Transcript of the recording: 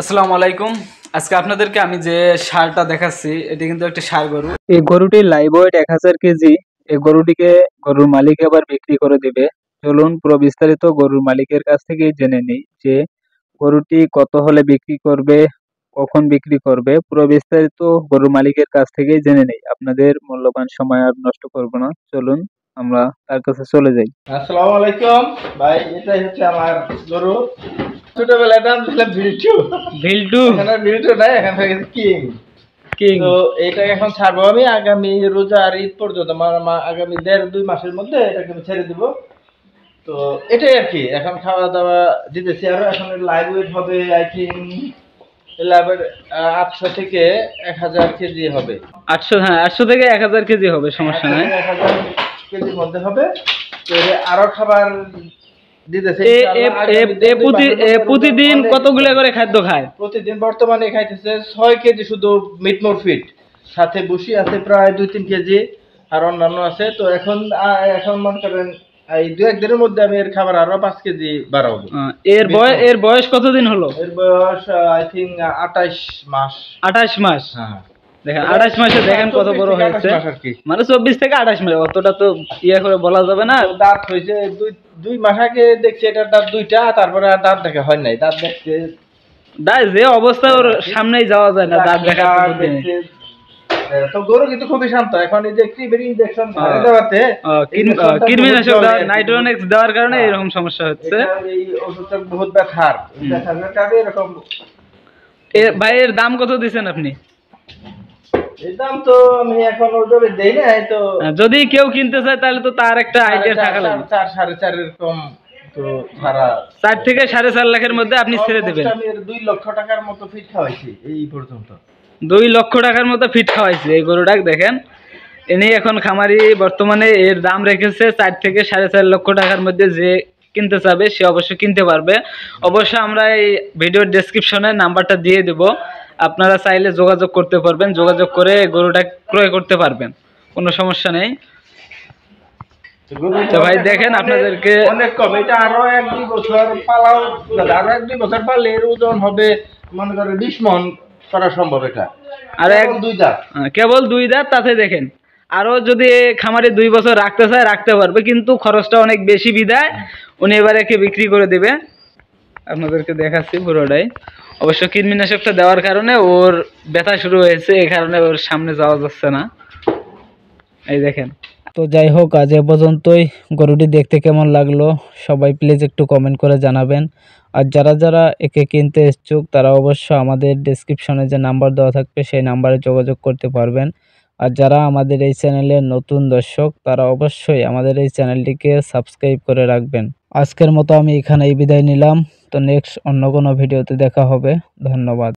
আসসালামু আলাইকুম। আজকে আপনাদেরকে আমি যে সারটা দেখাচ্ছি এটি কিন্তু একটা ষাঁড় গরু। এই গরুটির লাইভ ওয়েট 1000 কেজি। এই গরুটিকে গরুর মালিক এবার বিক্রি করে দিবে। চলুন পুরো বিস্তারিত গরুর মালিকের কাছ থেকেই জেনে নিই যে গরুটি কত হলে বিক্রি করবে, কখন বিক্রি করবে, পুরো বিস্তারিত গরুর মালিকের কাছ থেকেই জেনে নেই। আপনাদের মূল্যবান সময় আর নষ্ট করব না, চলুন আমরা তার কাছে চলে যাই। আসসালামু আলাইকুম ভাই, এটাই হচ্ছে আমার গরু। ছোটবেলায় নাম দিলাম বিল্টু। ভিল্টু এখানে বিল্টু নাই, এখন হয়ে গেছে কিং। কিং। তো এটা এখন ছাড়বো আমি আগামী রোজা আর ঈদ পর্যন্ত, আগামী 1.5-2 মাসের মধ্যে এটাকে আমি ছেড়ে দিব। তো এটাই আর কি, এখন খাওয়া দাওয়া দিতেছি। আর এখন লাইভ ওয়েট হবে আই থিঙ্ক লাইভের 800 থেকে 1000 কেজি হবে। 800, হ্যাঁ 800 থেকে 1000 কেজি হবে, সমস্যা নাই। 1000 কেজির মধ্যে হবে। তো আরো খাবার দিতেছে। প্রতিদিন কতগুলো করে খাদ্য খায়? প্রতিদিন বর্তমানে খাইতেছে 6 কেজি শুধু মিট ফিট, সাথে বসি আছে প্রায় 2-3 কেজি, আর অন্যান্য আছে। তো এখন মনে করেন এই 2-1 দিনের মধ্যে আমি এর খাবার আরো 5 কেজি বাড়াবো। এর বয়স কতদিন হলো? এর বয়স আই থিঙ্ক 28 মাস। 28 মাস। হ্যাঁ দেখেন 28 মাসে দেখেন কত বড় হয়েছে। মানে 24 থেকে 28 মাস, অতটা তো ইয়ে করে বলা যাবে না। দাঁত হয়েছে 2 মাস আগে দেখছি, এটার দাঁত 2টা, তারপরে আর দাঁত দেখা হয় নাই। দাঁত দেখতে যে অবস্থা ওর সামনেই যাওয়া যায় না দাঁত দেখা। তো গরু কিন্তু খুবই শান্ত। এখন এই যে ইনজেকশন দেওয়াতে কীটনাশক নাইট্রোনেক্স দেওয়ার কারণে এরকম সমস্যা হচ্ছে। এই ওষুধটা বহুত ব্যথার কারণে এরকম। ভাই এর দাম কত দিচ্ছেন আপনি? এই দাম তো আমি এখন ওইভাবে দেই না। তো যদি কেউ কিনতে চায় তাহলে তো তার একটা আইডিয়া থাকা লাগবে। 4-4.5 এরকম। তো সারা 4 থেকে 4.5 লাখের মধ্যে আপনি ছেড়ে দেবেন। আমি 2 লক্ষ টাকার মতো ফিট খাওয়াইছি এই পর্যন্ত। 2 লক্ষ টাকার মতো ফিট খাওয়াইছে এই গরুটাকে। দেখেন ইনি এখন খামারি বর্তমানে এর দাম রেখেছে 4 থেকে 4.5 লক্ষ টাকার মধ্যে। যে কিনতে চাবে সে অবশ্যই কিনতে পারবে। অবশ্যই আমরা এই ভিডিওর ডেসক্রিপশনে নাম্বারটা দিয়ে দেব, আপনারা চাইলে যোগাযোগ করতে পারবেন, যোগাযোগ করে গরুটা ক্রয় করতে পারবেন, কোনো সমস্যা নেই। তো ভাই দেখেন আপনাদেরকে অনেক কম। এটা আরো 1-2 বছর পালাও, আরো 1-2 বছর পালে এর ওজন হবে মনে করে 20 মন করা সম্ভব। এটা আর কেবল 2 দাঁত। তাতে দেখেন আরো যদি খামারে 2 বছর রাখতে চায় রাখতে পারবে, কিন্তু খরচটা অনেক বেশি বিধায় উনি এবারে একে বিক্রি করে দেবে। আপনাদেরকে দেখাচ্ছি পুরোটাই। অবশ্য কীটনাশকটা দেওয়ার কারণে ওর ব্যথা শুরু হয়েছে, এই কারণে ওর সামনে যাওয়া যাচ্ছে না। এই দেখেন। তো যাই হোক, আজ এ পর্যন্তই। গরুটি দেখতে কেমন লাগলো সবাই প্লিজ একটু কমেন্ট করে জানাবেন। আর যারা যারা একে কিনতে ইচ্ছুক তারা অবশ্য আমাদের ডেসক্রিপশনে যে নাম্বার দেওয়া থাকবে সেই নাম্বারে যোগাযোগ করতে পারবেন। আর যারা আমাদের এই চ্যানেলের নতুন দর্শক তারা অবশ্যই আমাদের এই চ্যানেলটিকে সাবস্ক্রাইব করে রাখবেন। আজকের মতো আমি এখানেই বিদায় নিলাম। তো নেক্সট অন্য কোনো ভিডিওতে দেখা হবে। ধন্যবাদ।